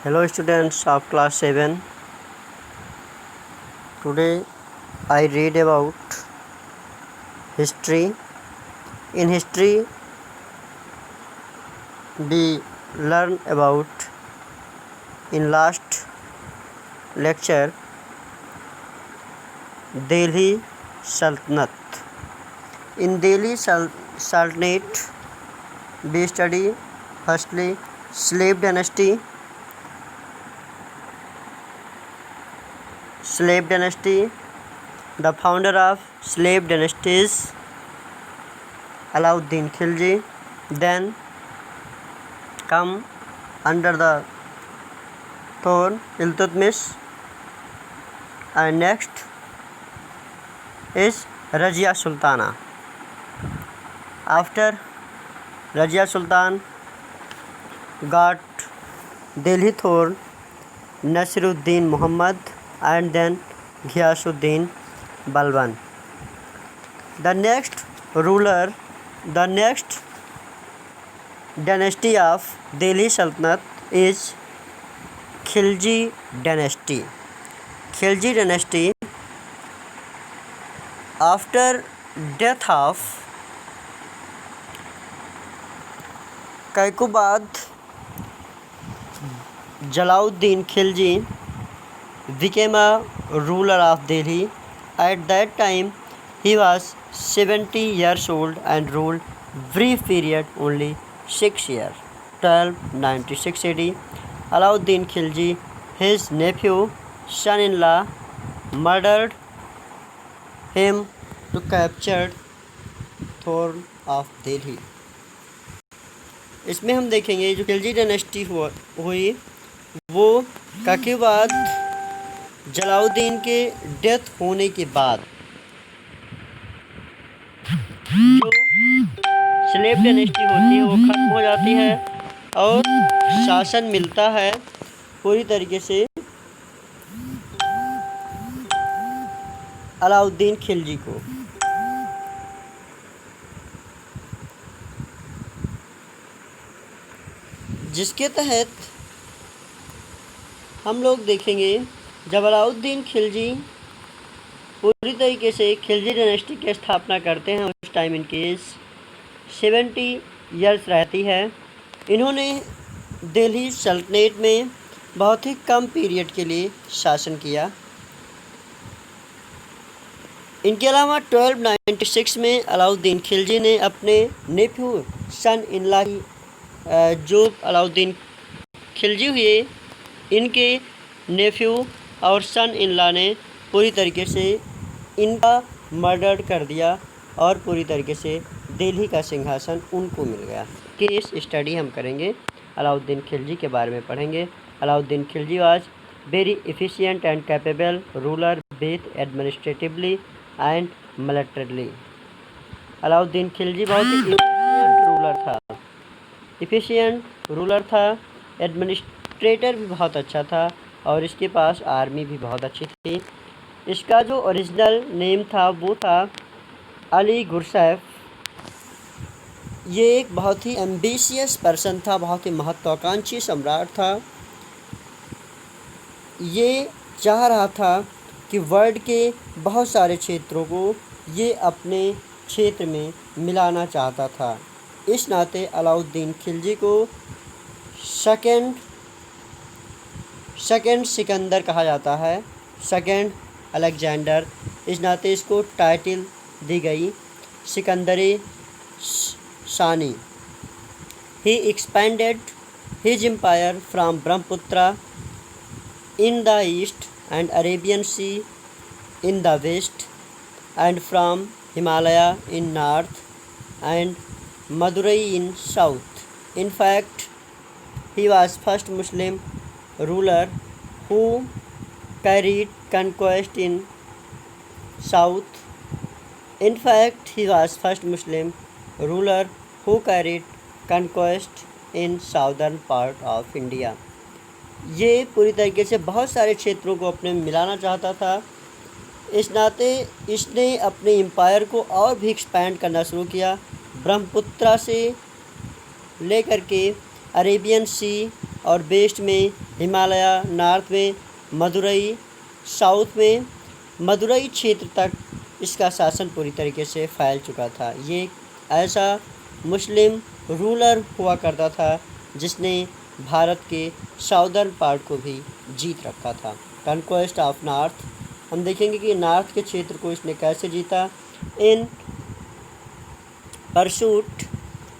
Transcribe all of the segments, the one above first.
Hello students of class 7. Today I read about history. In history we learn about in last lecture Delhi Sultanate. In Delhi Sultanate we study firstly slave dynasty. The founder of slave dynasty is Alauddin Khilji. Then come under the throne Iltutmish, and next is Razia Sultana. After Razia Sultan got Delhi throne Nasiruddin Muhammad and then Ghiyasuddin Balban. The next dynasty of Delhi Sultanate is Khilji dynasty. Khilji dynasty, after death of Kaikubad, Jalauddin Khilji became a ruler of Delhi. At that time he was 70 years old and ruled brief period only 6 years. 1296 AD, Alauddin Khilji, his nephew, son-in-law, murdered him to capture throne of Delhi. इसमें हम देखेंगे जो Khilji dynasty हुई वो काकीबाद जलाउद्दीन के death होने के बाद जो स्लेव डायनेस्टी होती है वो खत्म हो जाती है और शासन मिलता है पूरी तरीके से अलाउद्दीन खिलजी को। जिसके तहत हम लोग देखेंगे जब अलाउद्दीन खिलजी पूरी तरीके से खिलजी डायनेस्टी की स्थापना करते हैं उस टाइम इनकी एज 70 ईयर्स रहती है। इन्होंने दिल्ली सल्तनत में बहुत ही कम पीरियड के लिए शासन किया। इनके अलावा 1296 में अलाउद्दीन खिलजी ने अपने नेफ्यू सन इन लॉ जो अलाउद्दीन खिलजी हुए इनके नेफ्यू और सन इन लॉ ने पूरी तरीके से इनका मर्डर कर दिया और पूरी तरीके से दिल्ली का सिंहासन उनको मिल गया। केस स्टडी हम करेंगे, अलाउद्दीन खिलजी के बारे में पढ़ेंगे। Alauddin Khilji was very efficient and capable ruler both administratively and militarily. Alauddin Khilji बहुत ही एफिशिएंट रूलर था, एडमिनिस्ट्रेटर भी बहुत अच्छा था और इसके पास आर्मी भी बहुत अच्छी थी। इसका जो ओरिजिनल नेम था वो था अली गुरसैफ। ये एक बहुत ही एम्बिशियस पर्सन था, बहुत ही महत्वाकांक्षी सम्राट था। ये चाह रहा था कि वर्ल्ड के बहुत सारे क्षेत्रों को ये अपने क्षेत्र में मिलाना चाहता था। इस नाते अलाउद्दीन खिलजी को सेकंड सिकंदर कहा जाता है, सेकंड अलेक्जेंडर। इस नाते इसको टाइटल दी गई Sikandari Sani. He expanded his empire from Brahmaputra in the east and Arabian Sea in the west and from Himalaya in north and Madurai in south. In fact, he was first Muslim ruler who carried conquest in south. In fact, he was first Muslim ruler who carried conquest in southern part of India. ये पूरी तरीके से बहुत सारे क्षेत्रों को अपने में मिलाना चाहता था। इस नाते इसने अपने एम्पायर को और भी एक्सपैंड करना शुरू किया। ब्रह्मपुत्र से लेकर के अरेबियन सी और वेस्ट में हिमालय, नॉर्थ में मदुरई, साउथ में मदुरई क्षेत्र तक इसका शासन पूरी तरीके से फैल चुका था। ये ऐसा मुस्लिम रूलर हुआ करता था जिसने भारत के साउदर्न पार्ट को भी जीत रखा था। कॉन्क्वेस्ट ऑफ नॉर्थ, हम देखेंगे कि नॉर्थ के क्षेत्र को इसने कैसे जीता। In pursuit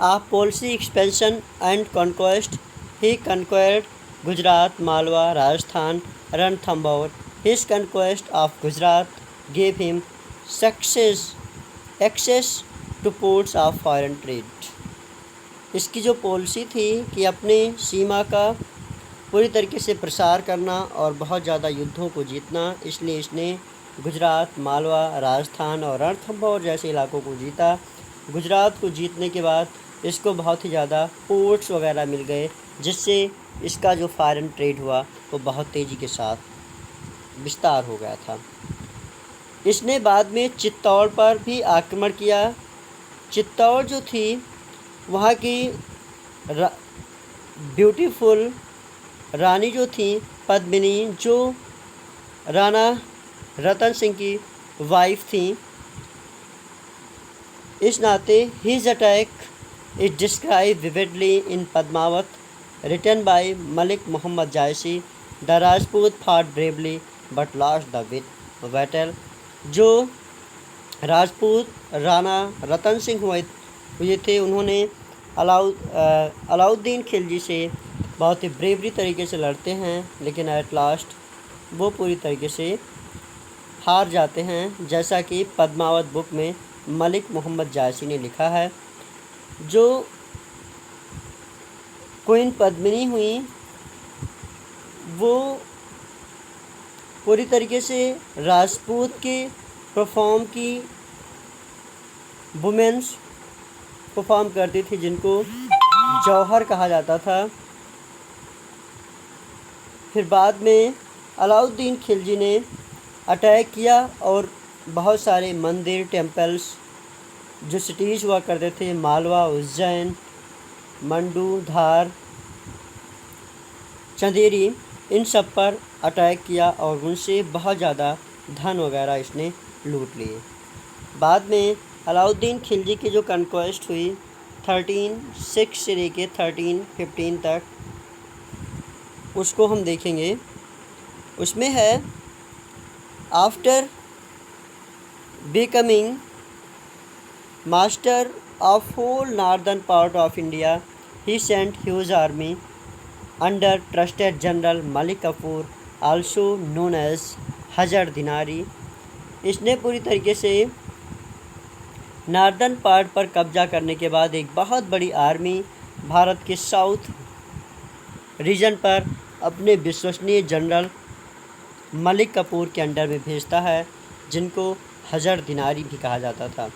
of policy expansion and conquest he conquered Gujarat, Malwa, Rajasthan, Ranthambore. His conquest of Gujarat gave him access to ports of foreign trade. इसकी जो पॉलिसी थी कि अपने सीमा का पूरी तरीके से प्रसार करना और बहुत ज़्यादा युद्धों को जीतना, इसलिए इसने गुजरात, मालवा, राजस्थान और रणथंभौर जैसे इलाकों को जीता। गुजरात को जीतने के बाद इसको बहुत ही ज़्यादा पोर्ट्स वगैरह मिल गए, जिससे इसका जो फॉरेन ट्रेड हुआ वो बहुत तेज़ी के साथ विस्तार हो गया था। इसने बाद में चित्तौड़ पर भी आक्रमण किया। चित्तौड़ जो थी वहाँ की ब्यूटीफुल रानी जो थी पद्मिनी, जो राणा रतन सिंह की वाइफ थी, इस नाते his attack is describe vividly in Padmavat written by Malik Mohammad Jayasi. The Rajput fought bravely but lost the battle. जो राजपूत राणा रतन सिंह हुए थे, उन्होंने अलाउद्दीन खिलजी से बहुत ही ब्रेवरी तरीके से लड़ते हैं, लेकिन एट लास्ट वो पूरी तरीके से हार जाते हैं, जैसा कि पद्मावत बुक में मलिक मोहम्मद जायसी ने लिखा है। जो क्वीन पद्मिनी हुई वो पूरी तरीके से राजपूत के वुमेन्स परफॉर्म करती थी, जिनको जौहर कहा जाता था। फिर बाद में अलाउद्दीन खिलजी ने अटैक किया और बहुत सारे मंदिर, टेम्पल्स, जो सिटीज़ हुआ करते थे, मालवा, उज्जैन, मंडू, धार, चंदेरी, इन सब पर अटैक किया और उनसे बहुत ज़्यादा धन वगैरह इसने लूट लिए। बाद में अलाउद्दीन खिलजी की जो कॉन्क्वेस्ट हुई 1306 से लेके 1315 तक, उसको हम देखेंगे। उसमें है after becoming master of whole northern part of India he sent huge army under trusted general Malik Kafur, also known as Hazar Dinari. इसने पूरी तरीके से नॉर्दर्न पार्ट पर कब्जा करने के बाद एक बहुत बड़ी आर्मी भारत के साउथ रीजन पर अपने विश्वसनीय जनरल मलिक कफूर के अंडर में भेजता है, जिनको हजर दिनारी भी कहा जाता था,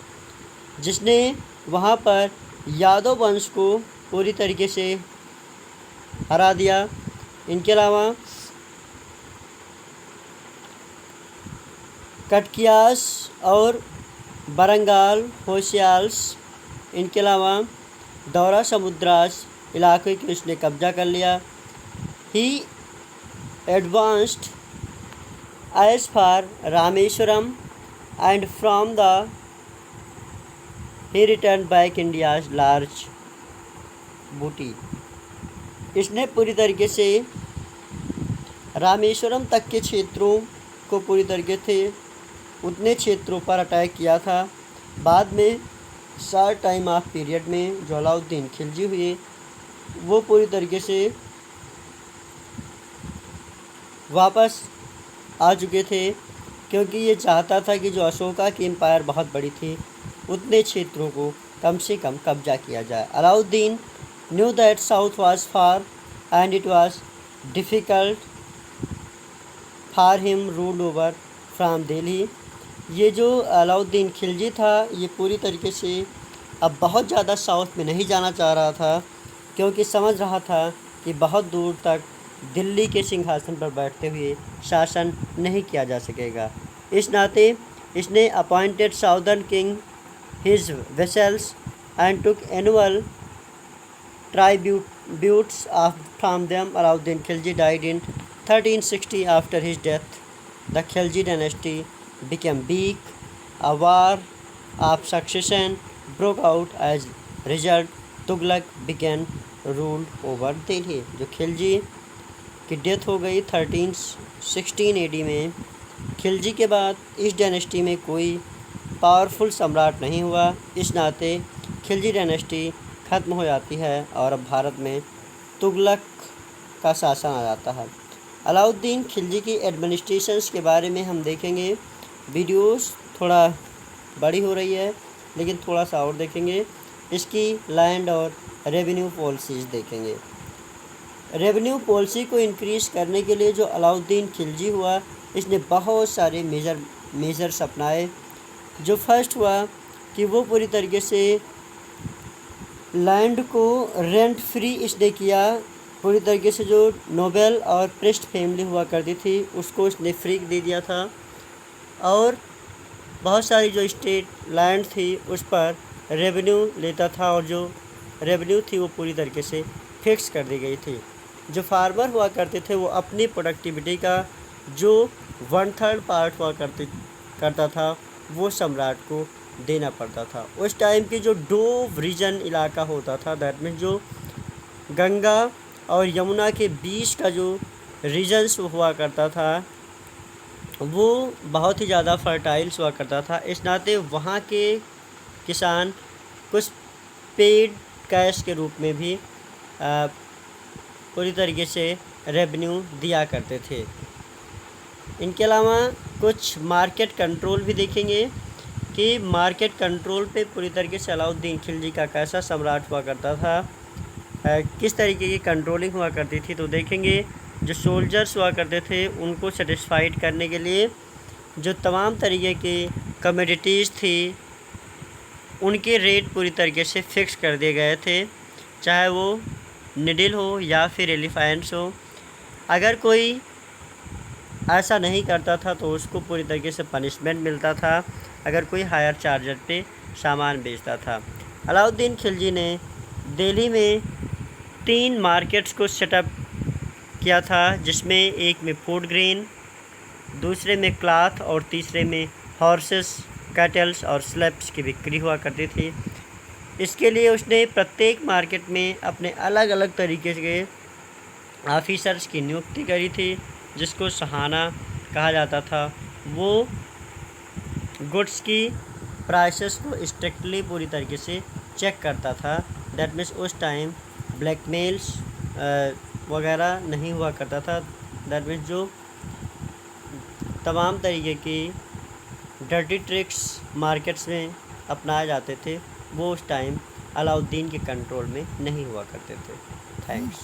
जिसने वहाँ पर यादव वंश को पूरी तरीके से हरा दिया। इनके अलावा कटकियास और बरंगाल, होशियाल्स, इनके अलावा दौरा समुद्रास इलाके के उसने कब्जा कर लिया। He advanced as far Rameswaram and from the he return back India's large booty. इसने पूरी तरीके से रामेश्वरम तक के क्षेत्रों को पूरी तरीके से उतने क्षेत्रों पर अटैक किया था। बाद में शॉर्ट टाइम ऑफ पीरियड में जो अलाउद्दीन खिलजी हुए वो पूरी तरीके से वापस आ चुके थे, क्योंकि ये चाहता था कि जो अशोका की एम्पायर बहुत बड़ी थी उतने क्षेत्रों को कम से कम कब्जा किया जाए। Alauddin knew that south was far and it was difficult for him rule over from Delhi. ये जो अलाउद्दीन खिलजी था ये पूरी तरीके से अब बहुत ज़्यादा साउथ में नहीं जाना चाह रहा था, क्योंकि समझ रहा था कि बहुत दूर तक दिल्ली के सिंहासन पर बैठते हुए शासन नहीं किया जा सकेगा। इस नाते इसने appointed southern king his vessels and took annual tributes from them. Alauddin Khilji died in 1360. After his death, the Khilji dynasty became weak. A war of succession broke out. As result, Tughlaq began rule over Delhi. जो खिलजी की death हो गई 1316 AD में, खिलजी के बाद इस dynasty में कोई पावरफुल सम्राट नहीं हुआ। इस नाते खिलजी डायनेस्टी ख़त्म हो जाती है और अब भारत में तुगलक का शासन आ जाता है। अलाउद्दीन खिलजी की एडमिनिस्ट्रेशंस के बारे में हम देखेंगे। वीडियोस थोड़ा बड़ी हो रही है, लेकिन थोड़ा सा और देखेंगे। इसकी लैंड और रेवेन्यू पॉलिसीज़ देखेंगे। रेवेन्यू पॉलिसी को इंक्रीज़ करने के लिए जो अलाउद्दीन खिलजी हुआ, इसने बहुत सारे मेजर्स अपनाए। जो फर्स्ट हुआ कि वो पूरी तरीके से लैंड को रेंट फ्री इसने किया। पूरी तरीके से जो नोबेल और प्रेस्ट फैमिली हुआ करती थी उसको इसने फ्री दे दिया था, और बहुत सारी जो स्टेट लैंड थी उस पर रेवेन्यू लेता था, और जो रेवेन्यू थी वो पूरी तरीके से फिक्स कर दी गई थी। जो फार्मर हुआ करते थे वो अपनी प्रोडक्टिविटी का जो 1/3 पार्ट हुआ करता था वो सम्राट को देना पड़ता था। उस टाइम की जो डोव रीजन इलाका होता था, दैट मीन्स जो गंगा और यमुना के बीच का जो रीजन्स हुआ करता था वो बहुत ही ज़्यादा फर्टाइल्स हुआ करता था। इस नाते वहाँ के किसान कुछ पेड कैश के रूप में भी पूरी तरीके से रेवेन्यू दिया करते थे। इनके अलावा कुछ मार्केट कंट्रोल भी देखेंगे कि मार्केट कंट्रोल पे पूरी तरीके से अलाउद्दीन खिलजी का कैसा सम्राट हुआ करता था, किस तरीके की कंट्रोलिंग हुआ करती थी। तो देखेंगे जो सोल्जर्स हुआ करते थे उनको सेटिस्फाइड करने के लिए जो तमाम तरीके की कमोडिटीज़ थी उनके रेट पूरी तरीके से फिक्स कर दिए गए थे, चाहे वो निडिल हो या फिर एलिफेंट्स हो। अगर कोई ऐसा नहीं करता था तो उसको पूरी तरीके से पनिशमेंट मिलता था अगर कोई हायर चार्जर पे सामान बेचता था। अलाउद्दीन खिलजी ने दिल्ली में 3 मार्केट्स को सेटअप किया था, जिसमें एक में फूड ग्रेन, दूसरे में क्लॉथ और तीसरे में हॉर्सेस, कैटल्स और स्लेप्स की बिक्री हुआ करती थी। इसके लिए उसने प्रत्येक मार्केट में अपने अलग अलग तरीके के ऑफिसर्स की नियुक्ति करी थी, जिसको सहाना कहा जाता था। वो गुड्स की प्राइसेस को स्ट्रिक्टली पूरी तरीके से चेक करता था। दैट मीन्स उस टाइम ब्लैकमेल्स वगैरह नहीं हुआ करता था। दैट मीन्स जो तमाम तरीके की डर्टी ट्रिक्स मार्केट्स में अपनाए जाते थे वो उस टाइम अलाउद्दीन के कंट्रोल में नहीं हुआ करते थे। थैंक्स।